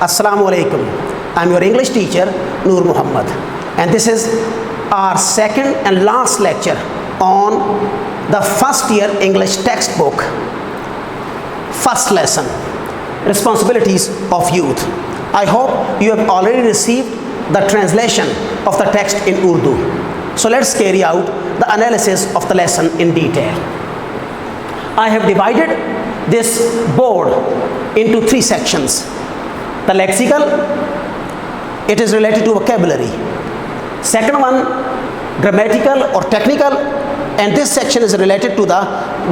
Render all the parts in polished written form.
Assalamu alaikum. I'm your English teacher, Noor Muhammad, and this is our second and last lecture on the first year English textbook, first lesson, responsibilities of youth. I hope you have already received the translation of the text in Urdu. So let's carry out the analysis of the lesson in detail. I have divided this board into three sections. The lexical, it is related to vocabulary. Second one, grammatical or technical, and this section is related to the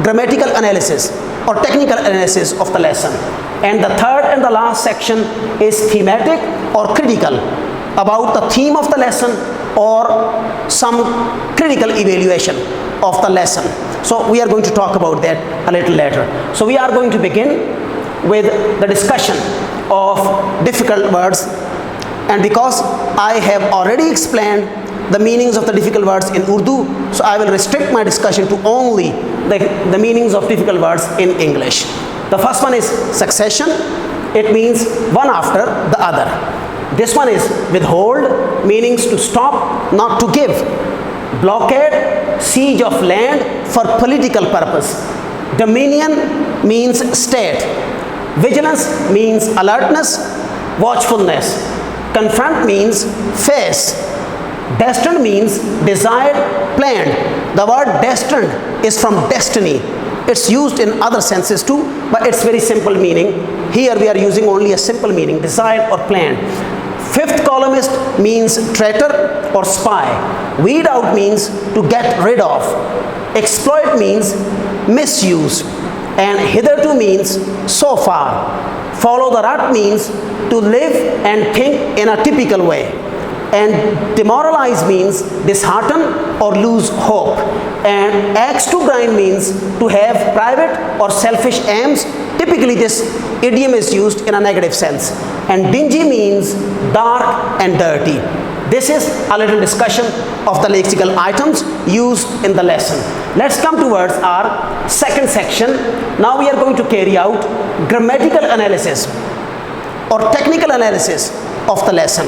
grammatical analysis or technical analysis of the lesson. And the third and the last section is thematic or critical, about the theme of the lesson or some critical evaluation of the lesson. So we are going to talk about that a little later. So we are going to begin with the discussion of difficult words, and because I have already explained the meanings of the difficult words in Urdu, so I will restrict my discussion to only the meanings of difficult words in English. The first one is succession. It means one after the other. This one is withhold, meanings to stop, not to give. Blockade, siege of land for political purpose. Dominion means state. Vigilance means alertness, watchfulness. Confront means face. Destined means desired, planned. The word destined is from destiny. It's used in other senses too, but it's very simple meaning. Here we are using only a simple meaning, desired or planned. Fifth columnist means traitor or spy. Weed out means to get rid of. Exploit means misuse. And hitherto means so far. Follow the rut means to live and think in a typical way. And demoralize means dishearten or lose hope. And axe to grind means to have private or selfish aims. Typically this idiom is used in a negative sense. And dingy means dark and dirty. This is a little discussion of the lexical items used in the lesson. Let's come towards our second section. Now we are going to carry out grammatical analysis or technical analysis of the lesson.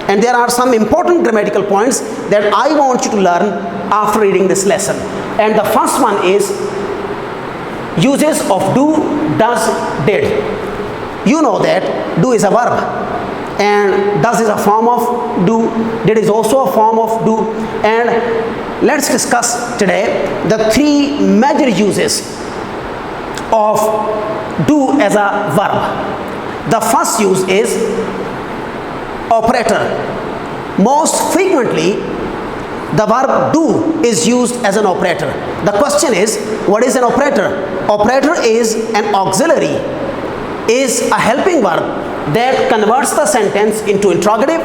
And there are some important grammatical points that I want you to learn after reading this lesson. And the first one is uses of do, does, did. You know that do is a verb, and does is a form of do, did is also a form of do. And let's discuss today the three major uses of do as a verb. The first use is operator. Most frequently the verb do is used as an operator. The question is, what is an operator? Operator is an auxiliary, is a helping verb that converts the sentence into interrogative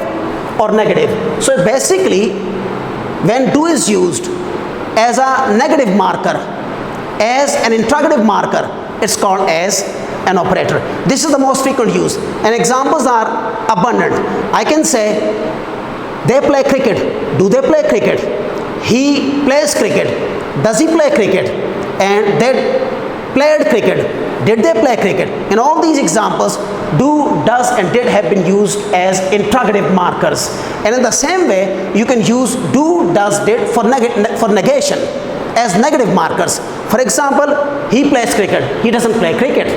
or negative. So basically, when do is used as a negative marker, as an interrogative marker, it's called as an operator. This is the most frequent use, and examples are abundant. I can say, they play cricket. Do they play cricket? He plays cricket. Does he play cricket? And they played cricket. Did they play cricket? In all these examples, do, does, and did have been used as interrogative markers. And in the same way, you can use do, does, did for negation as negative markers. For example, he plays cricket. He doesn't play cricket.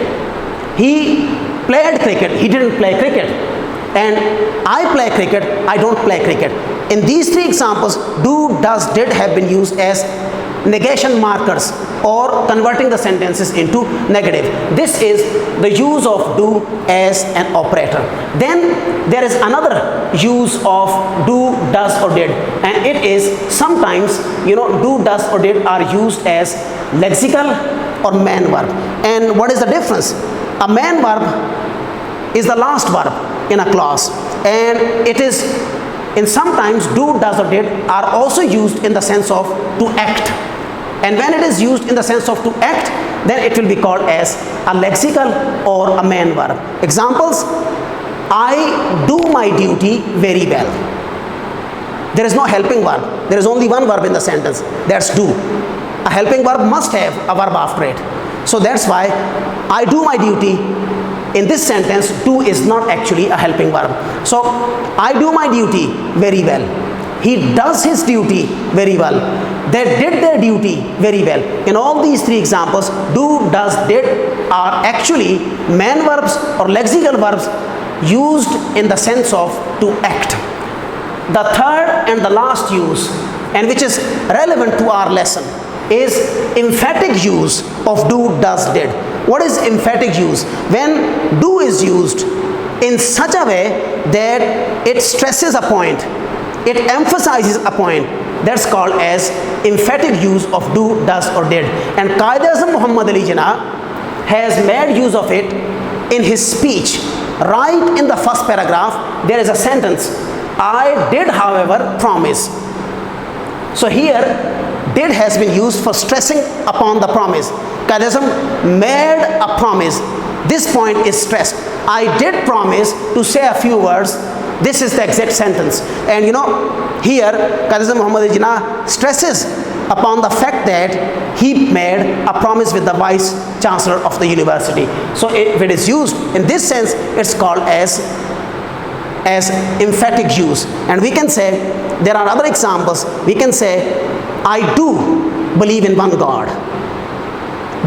He played cricket. He didn't play cricket. And I play cricket. I don't play cricket. In these three examples, do, does, did have been used as negation markers or converting the sentences into negative. This is the use of do as an operator. Then there is another use of do, does, or did, and it is sometimes, do, does, or did are used as lexical or main verb. And what is the difference? A main verb is the last verb in a clause, and it is in sometimes do, does, or did are also used in the sense of to act. And when it is used in the sense of to act, then it will be called as a lexical or a main verb. Examples: I do my duty very well. There is no helping verb. There is only one verb in the sentence. That's do. A helping verb must have a verb after it. So that's why I do my duty in this sentence, do is not actually a helping verb. So, I do my duty very well. He does his duty very well. They did their duty very well. In all these three examples, do, does, did are actually man verbs or lexical verbs used in the sense of to act. The third and the last use, and which is relevant to our lesson, is emphatic use of do, does, did. What is emphatic use? When do is used in such a way that it stresses a point, it emphasizes a point, that's called as emphatic use of do, does or did. And Qaid-e-Azam Muhammad Ali Jinnah has made use of it in his speech. Right in the first paragraph, there is a sentence, I did however promise. So here, did has been used for stressing upon the promise. Qaid-e-Azam made a promise. This point is stressed. I did promise to say a few words. This is the exact sentence. And you know, here Qaid-e-Azam Muhammad Ali Jinnah stresses upon the fact that he made a promise with the vice chancellor of the university. So if it is used in this sense, it's called as emphatic use. And we can say, there are other examples. We can say, I do believe in one God.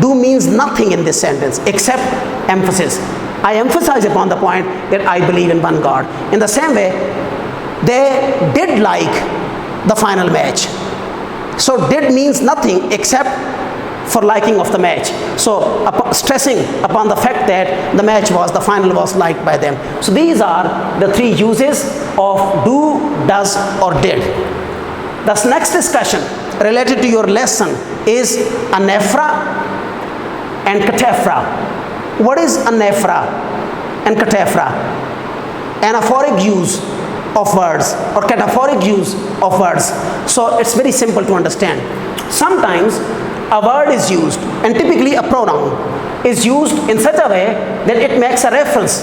Do means nothing in this sentence except emphasis. I emphasize upon the point that I believe in one God. In the same way, they did like the final match. So did means nothing except for liking of the match. So stressing upon the fact that the match was, the final was liked by them. So these are the three uses of do, does or did. This next discussion related to your lesson is anaphora and cataphora. What is anaphora and cataphora? Anaphoric use of words or cataphoric use of words. So it's very simple to understand. Sometimes a word is used, and typically a pronoun is used in such a way that it makes a reference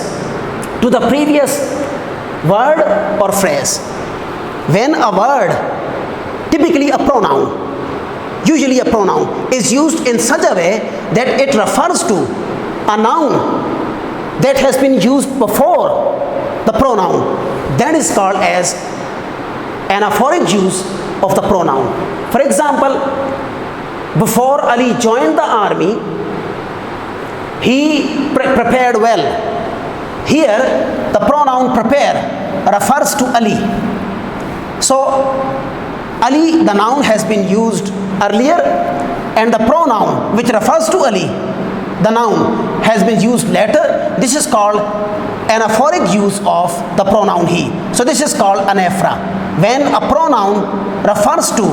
to the previous word or phrase. When a word, typically a pronoun, usually a pronoun, is used in such a way that it refers to a noun that has been used before the pronoun, that is called as anaphoric use of the pronoun. For example, before Ali joined the army, he prepared well. Here, the pronoun prepare refers to Ali. So, Ali, the noun has been used earlier, and the pronoun which refers to Ali, the noun, has been used later. This is called anaphoric use of the pronoun he. So this is called anaphora. When a pronoun refers to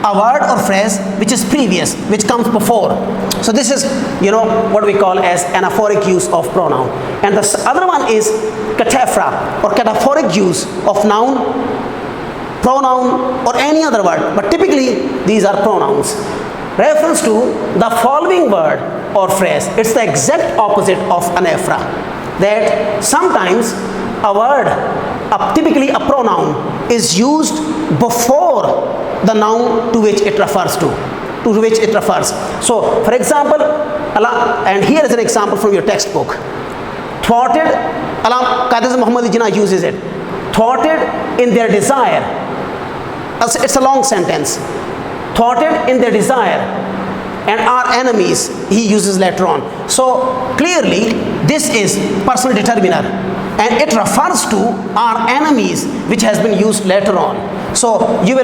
a word or phrase which is previous, which comes before. So this is, what we call as anaphoric use of pronoun. And the other one is cataphora or cataphoric use of noun, pronoun or any other word. But typically these are pronouns. Reference to the following word or phrase. It's the exact opposite of anaphora. That sometimes a word, typically a pronoun, is used before the noun to which it refers So, for example, and here is an example from your textbook. Thwarted, Qaid-e-Azam Muhammad Ali Jinnah uses it. Thwarted in their desire. It's a long sentence. Thwarted in their desire, and our enemies, he uses later on. So clearly this is personal determiner, and it refers to our enemies, which has been used later on. So you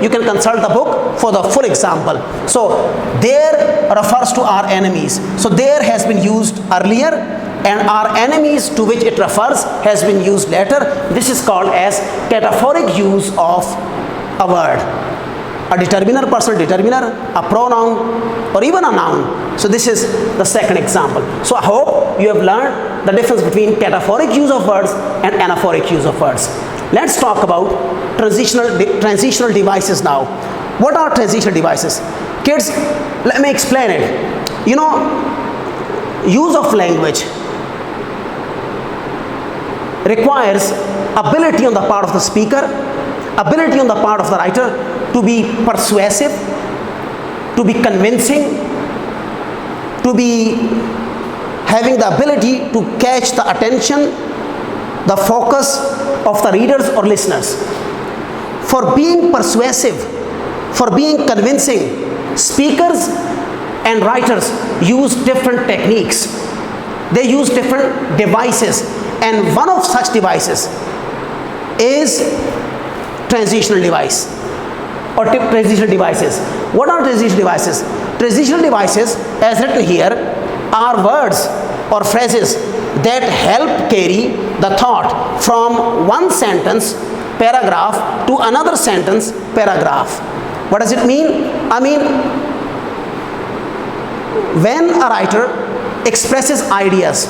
can consult the book for the full example. So there refers to our enemies. So there has been used earlier, and our enemies to which it refers has been used later. This is called as cataphoric use of a word. A determiner, personal determiner, a pronoun, or even a noun. So this is the second example. So I hope you have learned the difference between cataphoric use of words and anaphoric use of words. Let's talk about transitional devices now. What are transitional devices? Kids, let me explain it. Use of language requires ability on the part of the speaker, ability on the part of the writer to be persuasive, to be convincing, to be having the ability to catch the attention, the focus of the readers or listeners. For being persuasive, for being convincing, speakers and writers use different techniques. They use different devices, and one of such devices is transitional device or transitional devices. What are transitional devices? Transitional devices, as written here, are words or phrases that help carry the thought from one sentence, paragraph, to another sentence, paragraph. What does it mean? I mean, when a writer expresses ideas,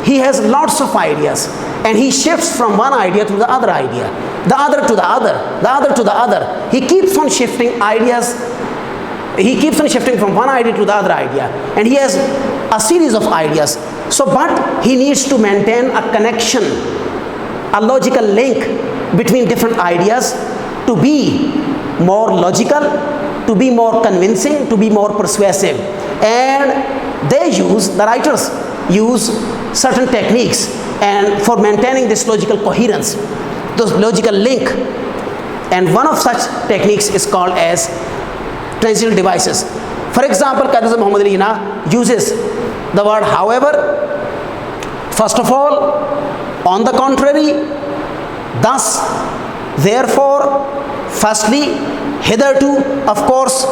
he has lots of ideas, and he shifts from one idea to the other idea, the other to the other, the other to the other. He keeps on shifting ideas. He keeps on shifting from one idea to the other idea, and he has a series of ideas. So, but he needs to maintain a connection, a logical link between different ideas to be more logical, to be more convincing, to be more persuasive. And the writers use certain techniques and for maintaining this logical coherence, this logical link. And one of such techniques is called as transitional devices. For example, Qaid Muhammad Ali Jinnah uses the word however, first of all, on the contrary, thus, therefore, firstly, hitherto. Of course,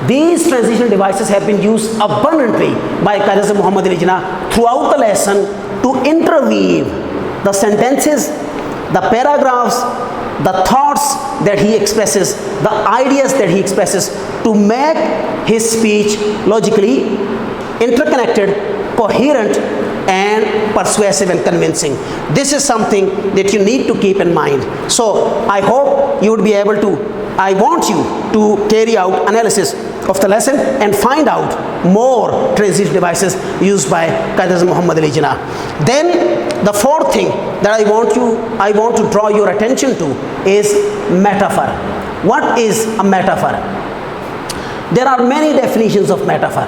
these transitional devices have been used abundantly by Qaid Muhammad Ali Jinnah throughout the lesson to interweave the sentences, the paragraphs, the thoughts that he expresses, the ideas that he expresses, to make his speech logically interconnected, coherent, and persuasive and convincing. This is something that you need to keep in mind. So I hope you would be able to, I want you to carry out analysis of the lesson and find out more transitive devices used by Qaid Muhammad Ali Jinnah. Then the fourth thing that I want to draw your attention to is metaphor. What is a metaphor? There are many definitions of metaphor,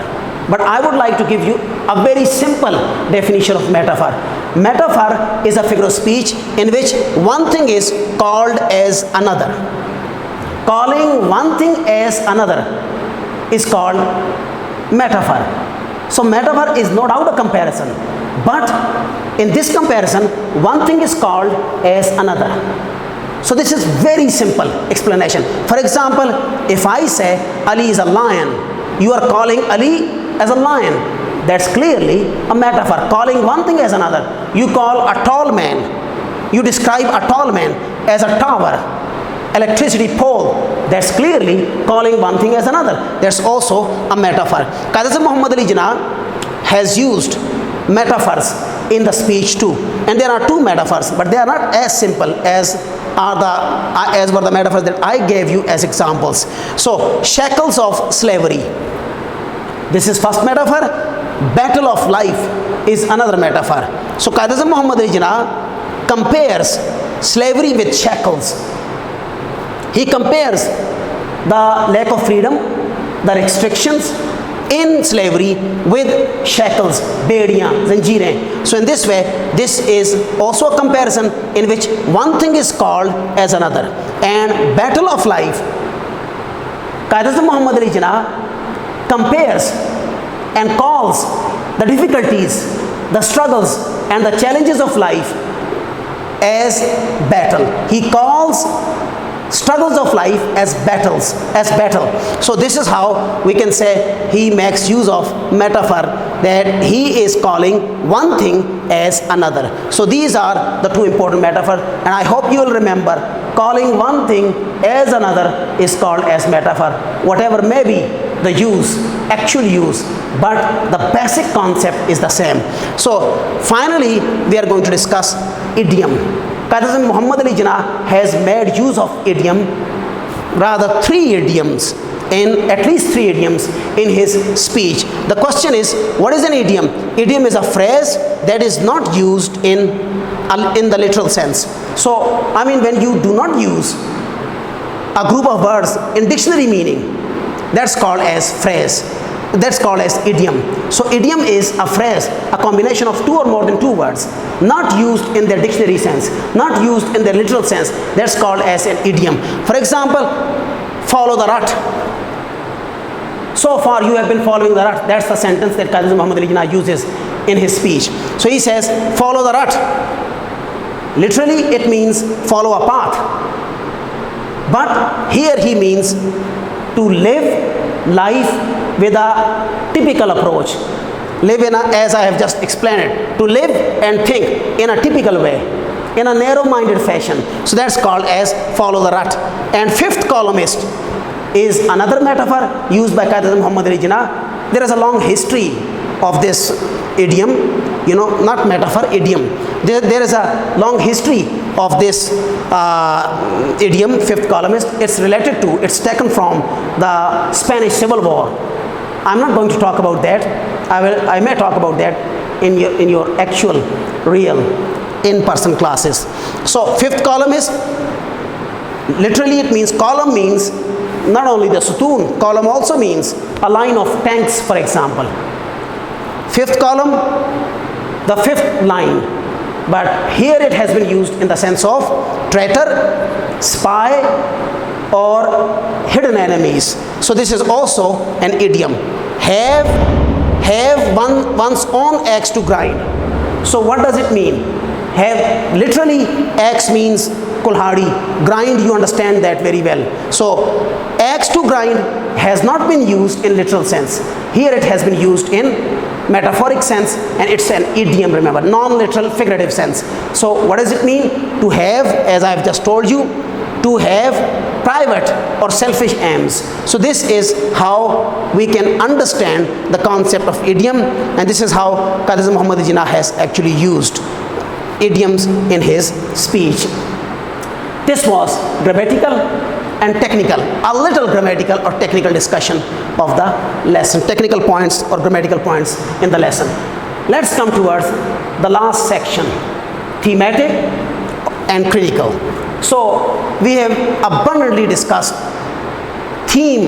but I would like to give you a very simple definition of metaphor. Metaphor is a figure of speech in which one thing is called as another. Calling one thing as another is called metaphor. So metaphor is no doubt a comparison, but in this comparison, one thing is called as another. So this is very simple explanation. For example, if I say Ali is a lion, you are calling Ali as a lion. That's clearly a metaphor, calling one thing as another. You call a tall man, you describe a tall man as a tower, electricity pole. That's clearly calling one thing as another. That's also a metaphor. Qaid Muhammad Ali Jinnah has used metaphors in the speech too, and there are two metaphors, but they are not as simple as were the metaphors that I gave you as examples. So shackles of slavery, this is first metaphor. Battle of life is another metaphor. So Qaid Muhammad Ali Jinnah compares slavery with shackles. He compares the lack of freedom, the restrictions in slavery with shackles, bediyan, zanjeerein. So in this way, this is also a comparison in which one thing is called as another. And battle of life, Qaid Muhammad Ali Jinnah compares and calls the difficulties, the struggles, and the challenges of life as battle. He calls struggles of life as battles, as battle. So this is how we can say he makes use of metaphor, that he is calling one thing as another. So these are the two important metaphors, and I hope you will remember, calling one thing as another is called as metaphor, whatever may be the use, actual use, but the basic concept is the same. So finally, we are going to discuss idiom. Qaid Muhammad Ali Jinnah has made use of idiom, rather at least three idioms in his speech. The question is, what is an idiom? Idiom is a phrase that is not used in the literal sense. So, I mean, when you do not use a group of words in dictionary meaning, that's called as phrase. That's called as idiom. So idiom is a phrase, a combination of two or more than two words, not used in their dictionary sense, not used in their literal sense. That's called as an idiom. For example, follow the rut. So far you have been following the rut. That's the sentence that Qazi Muhammad Ali Jinnah uses in his speech. So he says, follow the rut. Literally it means follow a path. But here he means to live life with a typical approach. Live in a, as I have just explained it, to live and think in a typical way, in a narrow-minded fashion. So that's called as follow the rut. And fifth columnist is another metaphor used by Qazi Muhammad Ali Jinnah. There is a long history of this idiom, not metaphor, idiom. There is a long history of this idiom, fifth columnist. It's taken from the Spanish Civil War. I'm not going to talk about that. I may talk about that in your actual, real, in-person classes. So fifth columnist, literally it means, column means not only the sutoon, column also means a line of tanks, for example. Fifth column, the fifth line, but here it has been used in the sense of traitor, spy, or hidden enemies. So this is also an idiom. Have one's own axe to grind. So what does it mean? Have, literally axe means kulhadi, grind, you understand that very well. So axe to grind has not been used in literal sense. Here it has been used in metaphoric sense, and it's an idiom, remember, non-literal figurative sense. So what does it mean? To have, as I have just told you, to have private or selfish aims. So this is how we can understand the concept of idiom, and this is how Qazi Muhammad Ali Jinnah has actually used idioms in his speech. This was grammatical and technical, a little grammatical or technical discussion of the lesson, technical points or grammatical points in the lesson. Let's come towards the last section, thematic and critical. So we have abundantly discussed theme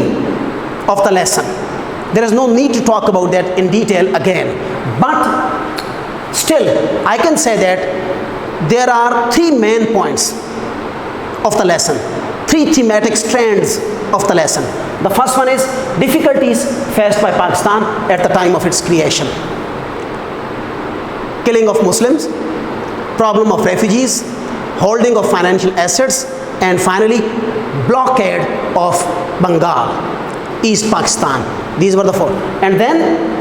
of the lesson. There is no need to talk about that in detail again, but still I can say that there are three main points of the lesson, three thematic strands of the lesson. The first one is difficulties faced by Pakistan at the time of its creation. Killing of Muslims, problem of refugees, holding of financial assets, and finally blockade of Bengal, East Pakistan. These were the four. And then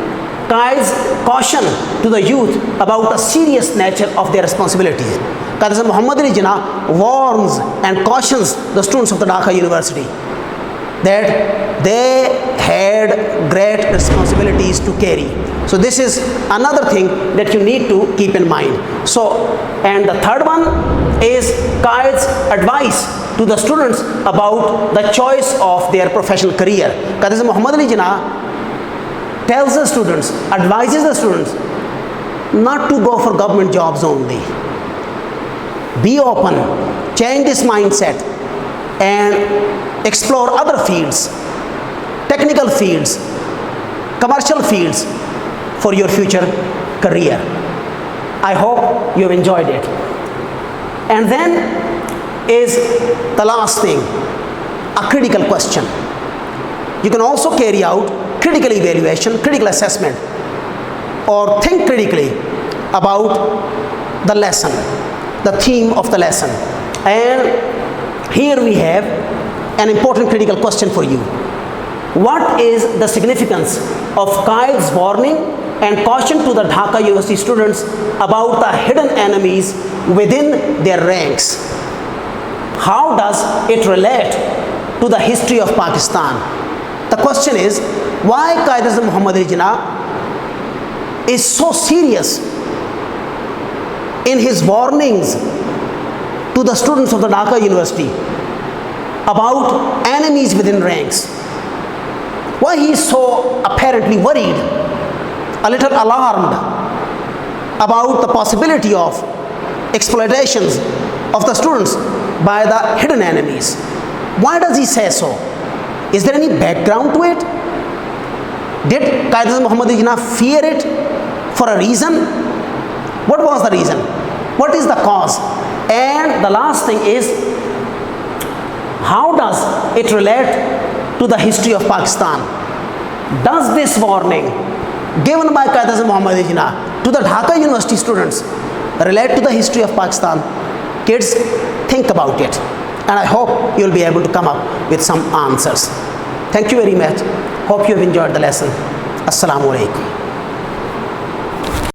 Qaid's caution to the youth about the serious nature of their responsibilities. Qazi Muhammad Ali Jinnah warns and cautions the students of the Dhaka University that they had great responsibilities to carry. So this is another thing that you need to keep in mind. So, and the third one is Qaid's advice to the students about the choice of their professional career. Qazi Muhammad Ali Jinnah tells the students, advises the students not to go for government jobs only. Be open, change this mindset, and explore other fields, technical fields, commercial fields for your future career. I hope you have enjoyed it. And then is the last thing, a critical question. You can also carry out critical evaluation, critical assessment, or think critically about the lesson, the theme of the lesson. And here we have an important critical question for you. What is the significance of Qaid's warning and caution to the Dhaka University students about the hidden enemies within their ranks? How does it relate to the history of Pakistan? The question is, why Qazi Muhammad Ali Jinnah is so serious in his warnings to the students of the Dhaka University about enemies within ranks? Why he is so apparently worried, a little alarmed about the possibility of exploitations of the students by the hidden enemies? Why does he say so? Is there any background to it? Did Quaid-e-Muhammad Jinnah fear it for a reason? What was the reason? What is the cause? And the last thing is, how does it relate to the history of Pakistan? Does this warning given by Quaid-e-Muhammad Jinnah to the Dhaka University students relate to the history of Pakistan? Kids, think about it, and I hope you will be able to come up with some answers. Thank you very much. Hope you have enjoyed the lesson. Assalamu alaikum.